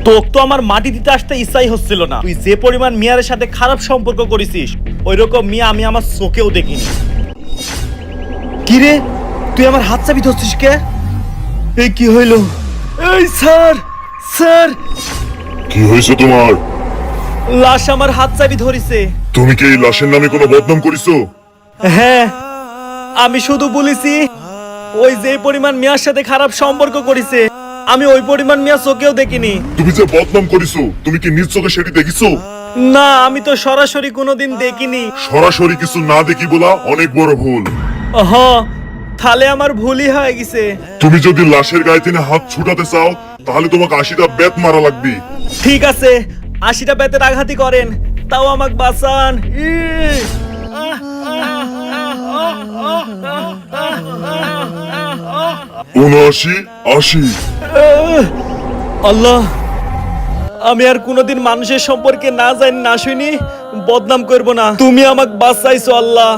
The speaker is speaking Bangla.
তোকে তো আমার মাটি দিতে আসতে ইচ্ছাই হচ্ছিল না। তুই যে পরিমাণ মিয়ারের সাথে খারাপ সম্পর্ক করেছিস, ওই রকম মিয়া আমি আমার চোখেও দেখিনি। কি রে, তুই আমার হাত চাবি ধরছিস কে? এই কি হইল? এই স্যার, স্যার, কি হয়েছে তোমার? লাশ আমার হাত চাবি ধরিছে। তুমি কি এই লাশের নামে কোনো বদনাম করিছো? হ্যাঁ, আমি শুধু বলেছি ওই যে পরিমাণ মিয়ার সাথে খারাপ সম্পর্ক করেছে, আমি ওই পরিমাণ মিয়া চোখেও দেখিনি। তুমি যে বদনাম করিছো, তুমি কি নিজ চোখে সেটি দেখিছো? না, আমি তো সরাসরি কোনোদিন দেখিনি। সরাসরি কিছু না দেখি বলা অনেক বড় ভুল। হ, তাহলে আমার ভুলই হয়ে গেছে। তুমি যদি লাশের গায়ে টেনে হাত ছুটাতে চাও, তাহলে তোমাকে 80টা বেত মারা লাগবে। ঠিক আছে, 80টা বেতের আঘাতই করেন, তাও আমাকে বাঁচান। 79, 80। আল্লাহ, আমি আর কোনোদিন মানুষের সম্পর্কে না জানি না শুনি বদনাম করব না। তুমি আমাকে বাঁচাইছো আল্লাহ।